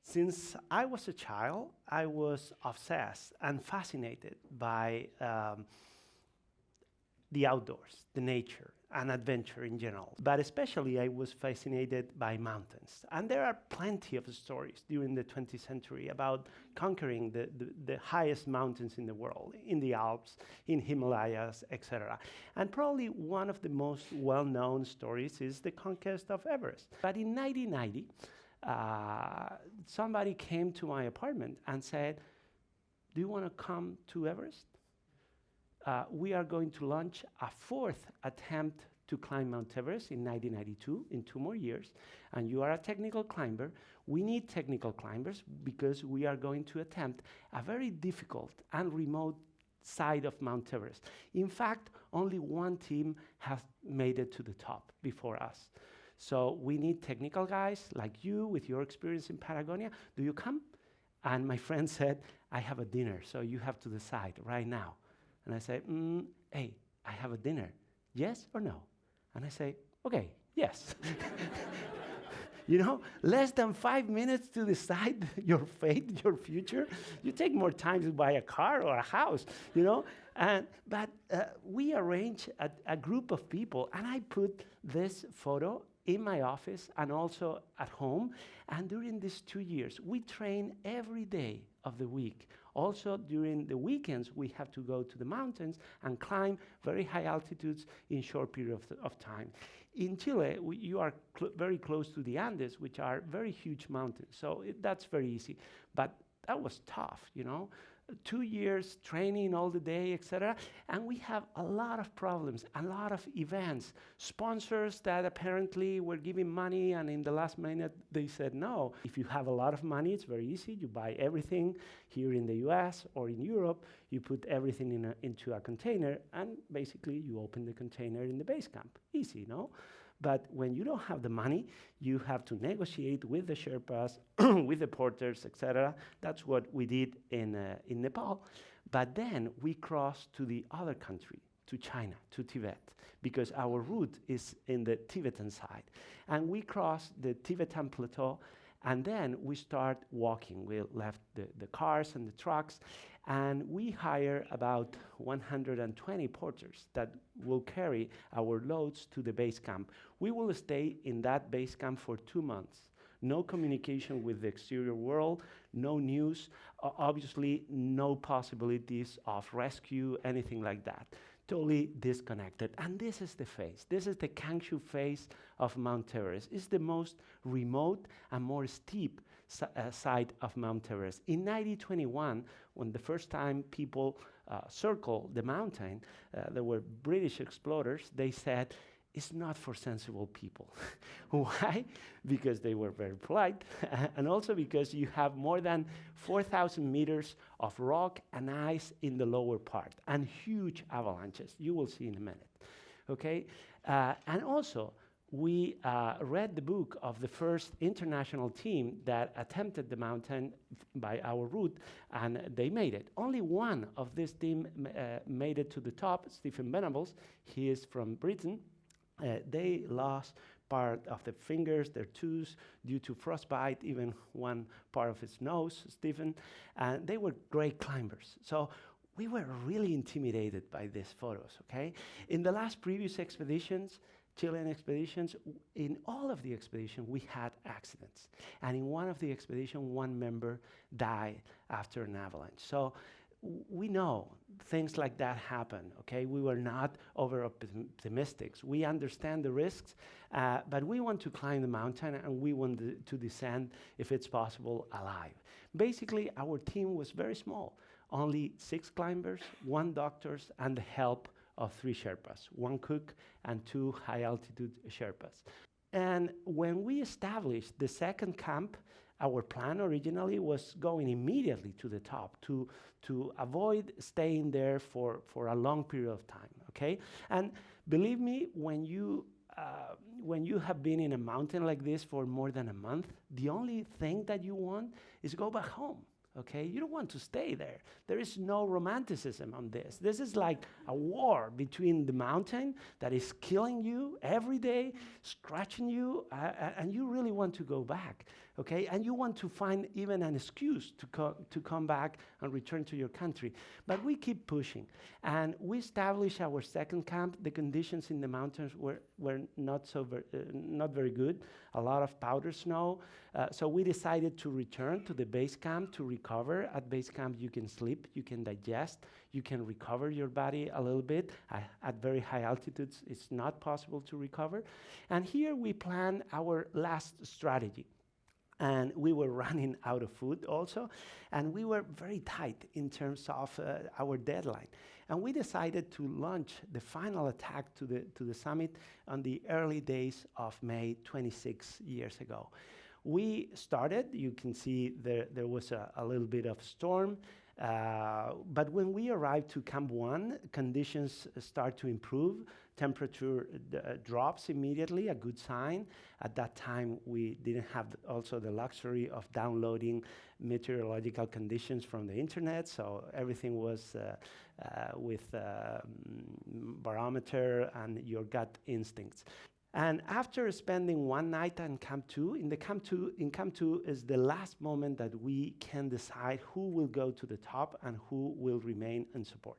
Since I was a child, I was obsessed and fascinated by the outdoors, the nature, and adventure in general. But especially, I was fascinated by mountains. And there are plenty of stories during the 20th century about conquering the highest mountains in the world, in the Alps, in Himalayas, etc. And probably one of the most well-known stories is the conquest of Everest. But in 1990, somebody came to my apartment and said, "Do you want to come to Everest? We are going to launch a fourth attempt to climb Mount Everest in 1992, in 2 more years, and you are a technical climber. We need technical climbers because we are going to attempt a very difficult and remote side of Mount Everest. In fact, only one team has made it to the top before us. So we need technical guys like you with your experience in Patagonia. Do you come?" And my friend said, "I have a dinner, so you have to decide right now." And I said, "Hey, I have a dinner. Yes or no?" And I say, "Okay, yes." You know, less than 5 minutes to decide your fate, your future. You take more time to buy a car or a house, you know. But we arranged a group of people, and I put this photo in my office and also at home. And during these 2 years, we train every day of the week. Also, during the weekends, we have to go to the mountains and climb very high altitudes in short periods of time. In Chile, you are very close to the Andes, which are very huge mountains. So that's very easy. But that was tough, you know. 2 years training all the day, etc. And we have a lot of problems, a lot of events. Sponsors that apparently were giving money, and in the last minute they said no. If you have a lot of money, it's very easy. You buy everything here in the US or in Europe. You put everything into a container, and basically you open the container in the base camp. Easy, no? But when you don't have the money, you have to negotiate with the Sherpas, with the porters, etc. That's what we did in Nepal. But then we crossed to the other country, to China, to Tibet, because our route is in the Tibetan side. And we crossed the Tibetan plateau, and then we start walking. We left the cars and the trucks, and we hire about 120 porters that will carry our loads to the base camp. We will stay in that base camp for 2 months. No communication with the exterior world, no news, obviously no possibilities of rescue, anything like that. Totally disconnected. And this is the phase. This is the Kangshu phase of Mount Everest. It's the most remote and more steep side of Mount Everest. In 1921, when the first time people circled the mountain, there were British explorers. They said, "It's not for sensible people." Why? Because they were very polite, and also because you have more than 4,000 meters of rock and ice in the lower part, and huge avalanches. You will see in a minute, okay? And also, we read the book of the first international team that attempted the mountain by our route, and they made it. Only one of this team made it to the top, Stephen Venables. He is from Britain. They lost part of their fingers, their toes, due to frostbite, even one part of his nose, Stephen, and they were great climbers. So we were really intimidated by these photos, okay? In the last previous expeditions, Chilean expeditions, in all of the expeditions, we had accidents. And in one of the expeditions, one member died after an avalanche. So we know things like that happen, okay? We were not over-optimistic. We understand the risks, but we want to climb the mountain, and we want to descend, if it's possible, alive. Basically, our team was very small. Only 6 climbers, 1 doctor, and the help of 3 Sherpas, 1 cook and 2 high-altitude Sherpas. And when we established the second camp, our plan originally was going immediately to the top to avoid staying there for a long period of time, okay? And believe me, when you have been in a mountain like this for more than a month, the only thing that you want is go back home, Okay, you don't want to stay there. There is no romanticism on this. This is like a war between the mountain that is killing you every day, scratching you, and you really want to go back. Okay, and you want to find even an excuse to come back and return to your country. But we keep pushing, and we established our second camp. The conditions in the mountains were not very good. A lot of powder snow. So we decided to return to the base camp to recover. At base camp, you can sleep, you can digest, you can recover your body a little bit. At very high altitudes, it's not possible to recover. And here we plan our last strategy. And we were running out of food also, and we were very tight in terms of our deadline. And we decided to launch the final attack to the summit on the early days of May 26 years ago. We started, you can see there was a little bit of storm, but when we arrived to Camp 1, conditions start to improve. Temperature drops immediately, a good sign. At that time, we didn't have also the luxury of downloading meteorological conditions from the internet, so everything was with barometer and your gut instincts. And after spending one night in Camp 2, in Camp 2 is the last moment that we can decide who will go to the top and who will remain in support.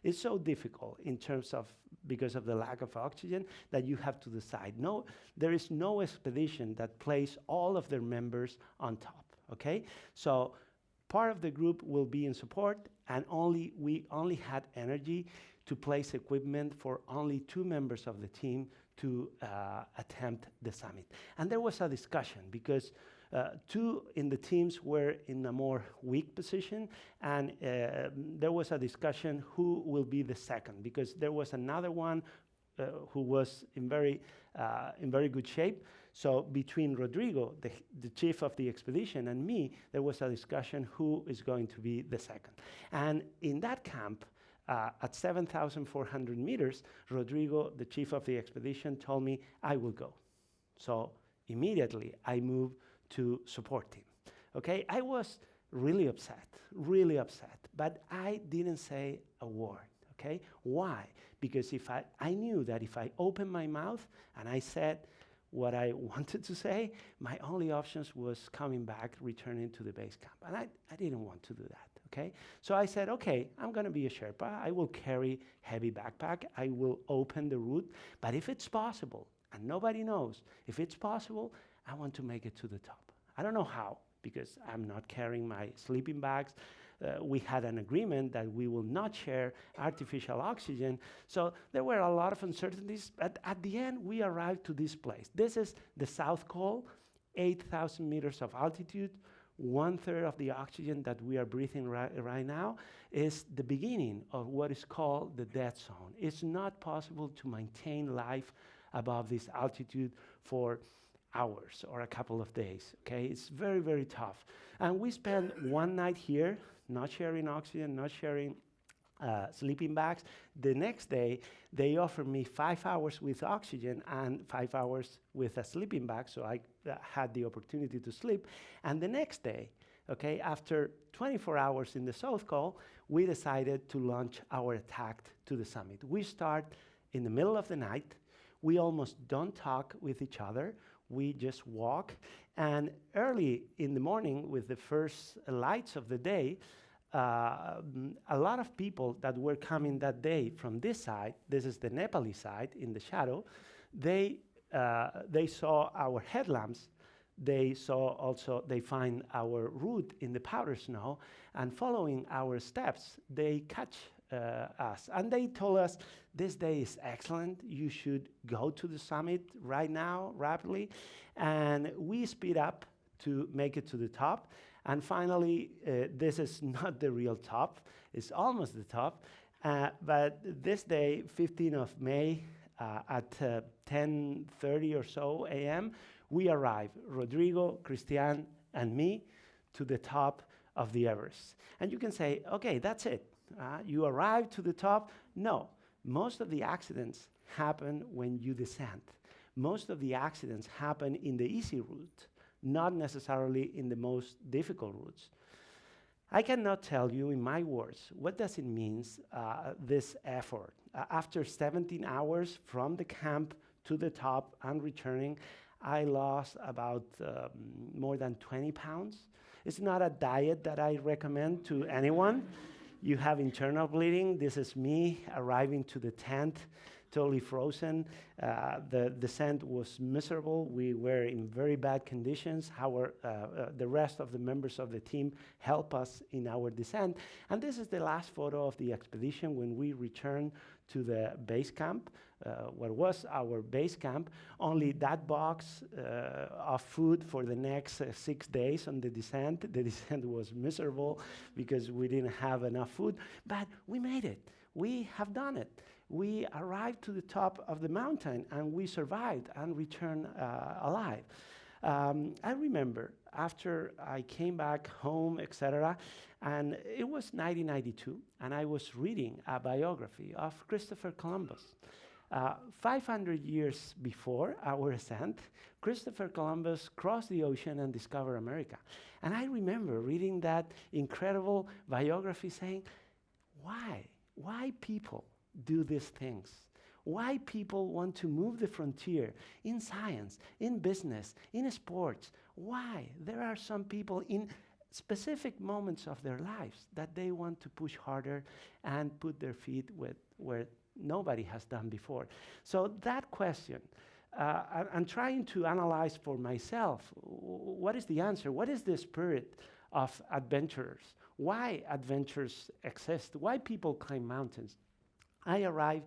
It's so difficult in terms of, because of the lack of oxygen, that you have to decide. No, there is no expedition that places all of their members on top, okay? So part of the group will be in support, and we only had energy to place equipment for only 2 members of the team to attempt the summit. And there was a discussion because 2 in the teams were in a more weak position, and there was a discussion who will be the second, because there was another one who was in very good shape. So between Rodrigo, the chief of the expedition, and me, there was a discussion who is going to be the second. And in that camp, at 7,400 meters, Rodrigo, the chief of the expedition, told me, I will go. So immediately I moved to support him. Okay, I was really upset, but I didn't say a word. Okay, why? Because I knew that if I opened my mouth and I said what I wanted to say, my only options was coming back, returning to the base camp, and I didn't want to do that. Okay, so I said, okay, I'm going to be a Sherpa. I will carry heavy backpack. I will open the route, but if it's possible, and nobody knows, if it's possible, I want to make it to the top. I don't know how, because I'm not carrying my sleeping bags. We had an agreement that we will not share artificial oxygen. So there were a lot of uncertainties, but at the end, we arrived to this place. This is the South Col, 8,000 meters of altitude. 1/3 of the oxygen that we are breathing right now is the beginning of what is called the dead zone. It's not possible to maintain life above this altitude for hours or a couple of days, okay? It's very, very tough. And we spent one night here, not sharing oxygen, not sharing sleeping bags. The next day, they offered me 5 hours with oxygen and 5 hours with a sleeping bag, so I had the opportunity to sleep. And the next day, okay, after 24 hours in the South Col, we decided to launch our attack to the summit. We start in the middle of the night. We almost don't talk with each other. We just walk. And early in the morning, with the first lights of the day, a lot of people that were coming that day from this side, this is the Nepali side in the shadow, they saw our headlamps. They find our route in the powder snow, and following our steps, they catch us. And they told us, this day is excellent. You should go to the summit right now, rapidly. And we speed up to make it to the top. And finally, this is not the real top. It's almost the top. But this day, 15th of May, at 10:30 or so a.m., we arrive, Rodrigo, Christian, and me, to the top of the Everest. And you can say, okay, that's it. You arrive to the top. No, most of the accidents happen when you descend. Most of the accidents happen in the easy route, not necessarily in the most difficult routes. I cannot tell you in my words what does it mean, this effort. After 17 hours from the camp to the top and returning, I lost about more than 20 pounds. It's not a diet that I recommend to anyone. You have internal bleeding. This is me arriving to the tent, totally frozen. The descent was miserable. We were in very bad conditions. The rest of the members of the team helped us in our descent. And this is the last photo of the expedition when we returned to the base camp, what was our base camp. Only that box of food for the next 6 days on the descent. The descent was miserable because we didn't have enough food, but we made it. We have done it. We arrived to the top of the mountain and we survived and returned alive. I remember after I came back home, etc., and it was 1992, and I was reading a biography of Christopher Columbus. 500 years before our ascent, Christopher Columbus crossed the ocean and discovered America. And I remember reading that incredible biography saying, why? Why people do these things? Why people want to move the frontier in science, in business, in sports? Why? There are some people in specific moments of their lives that they want to push harder and put their feet where nobody has done before. So that question, I'm trying to analyze for myself, what is the answer? What is the spirit of adventurers? Why adventures exist? Why people climb mountains? I arrived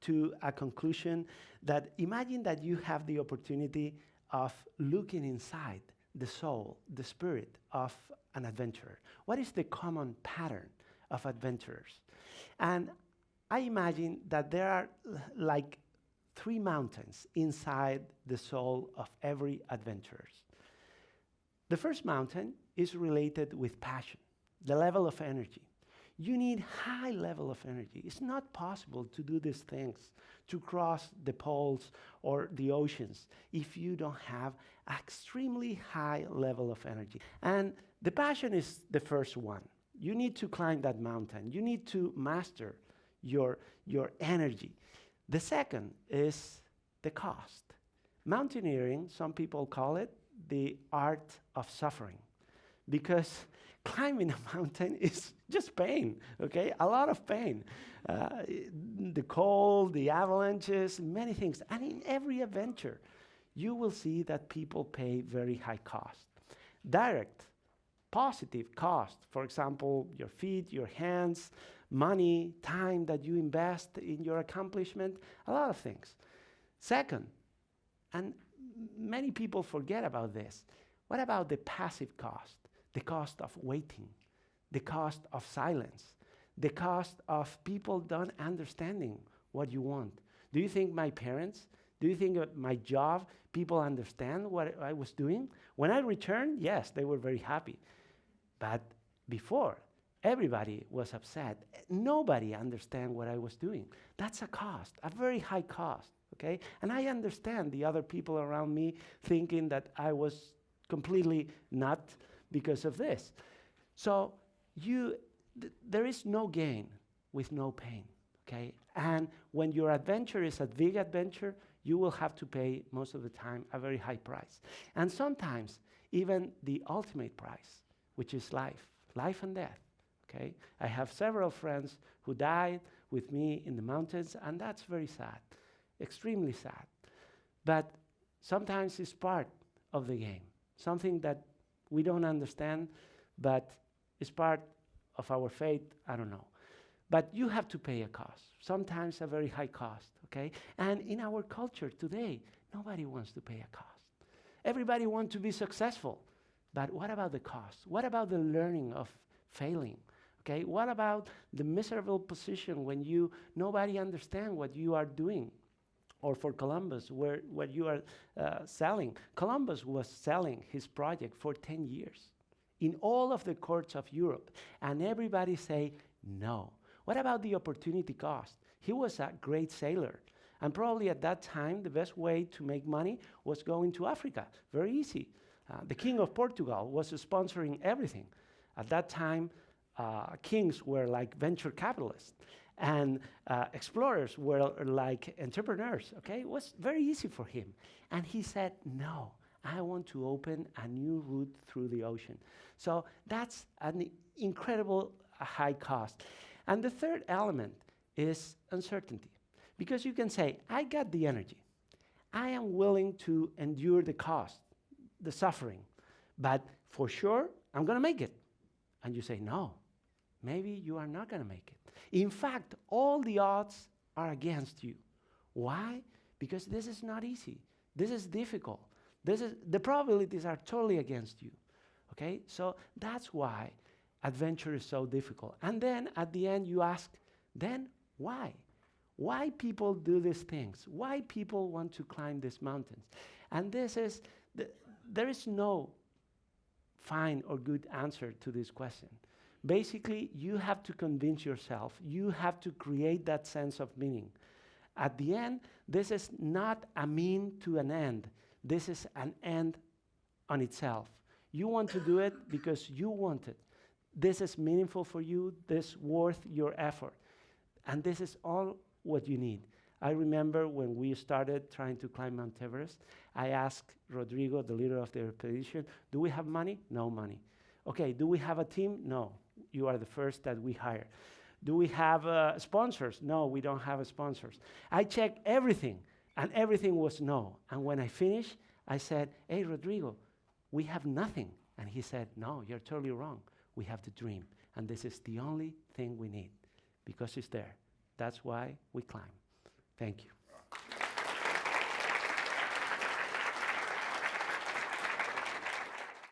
to a conclusion that imagine that you have the opportunity of looking inside the soul, the spirit of an adventurer. What is the common pattern of adventurers? And I imagine that there are like 3 mountains inside the soul of every adventurer. The first mountain is related with passion, the level of energy. You need high level of energy. It's not possible to do these things, to cross the poles or the oceans, if you don't have extremely high level of energy. And the passion is the first one. You need to climb that mountain. You need to master your energy. The second is the cost. Mountaineering, some people call it the art of suffering, because climbing a mountain is just pain, okay? A lot of pain. The cold, the avalanches, many things. And in every adventure, you will see that people pay very high cost. Direct, positive cost, for example, your feet, your hands, money, time that you invest in your accomplishment, a lot of things. Second, and many people forget about this, what about the passive cost? The cost of waiting, the cost of silence, the cost of people not understanding what you want. Do you think my parents, do you think my job, people understand what I was doing? When I returned, yes, they were very happy. But before, everybody was upset. Nobody understand what I was doing. That's a cost, a very high cost, okay? And I understand the other people around me thinking that I was completely not because of this. So there is no gain with no pain, okay? And when your adventure is a big adventure, you will have to pay, most of the time, a very high price. And sometimes, even the ultimate price, which is life and death, okay? I have several friends who died with me in the mountains, and that's very sad, extremely sad. But sometimes it's part of the game, something that we don't understand, but it's part of our fate, I don't know. But you have to pay a cost, sometimes a very high cost, okay? And in our culture today, nobody wants to pay a cost. Everybody wants to be successful, but what about the cost? What about the learning of failing, okay? What about the miserable position when nobody understands what you are doing? Or for Columbus, what you are selling. Columbus was selling his project for 10 years in all of the courts of Europe, and everybody say no. What about the opportunity cost? He was a great sailor, and probably at that time, the best way to make money was going to Africa. Very easy. The King of Portugal was sponsoring everything. At that time, kings were like venture capitalists, and explorers were like entrepreneurs. Okay, it was very easy for him, and he said, "No, I want to open a new route through the ocean." So that's an incredible high cost. And the third element is uncertainty, because you can say, "I got the energy. I am willing to endure the cost, the suffering, but for sure, I'm going to make it." And you say, "No, maybe you are not going to make it. In fact, all the odds are against you." Why? Because this is not easy. This is difficult. The probabilities are totally against you. Okay? So that's why adventure is so difficult. And then at the end, you ask, then why? Why people do these things? Why people want to climb these mountains? And there is no fine or good answer to this question. Basically, you have to convince yourself. You have to create that sense of meaning. At the end, this is not a mean to an end. This is an end on itself. You want to do it because you want it. This is meaningful for you. This is worth your effort. And this is all what you need. I remember when we started trying to climb Mount Everest, I asked Rodrigo, the leader of the expedition, "Do we have money?" "No money." "Okay, do we have a team?" "No, you are the first that we hire." "Do we have sponsors?" "No, we don't have sponsors." I checked everything, and everything was no. And when I finished, I said, "Hey, Rodrigo, we have nothing." And he said, "No, you're totally wrong. We have the dream, and this is the only thing we need, because it's there. That's why we climb." Thank you.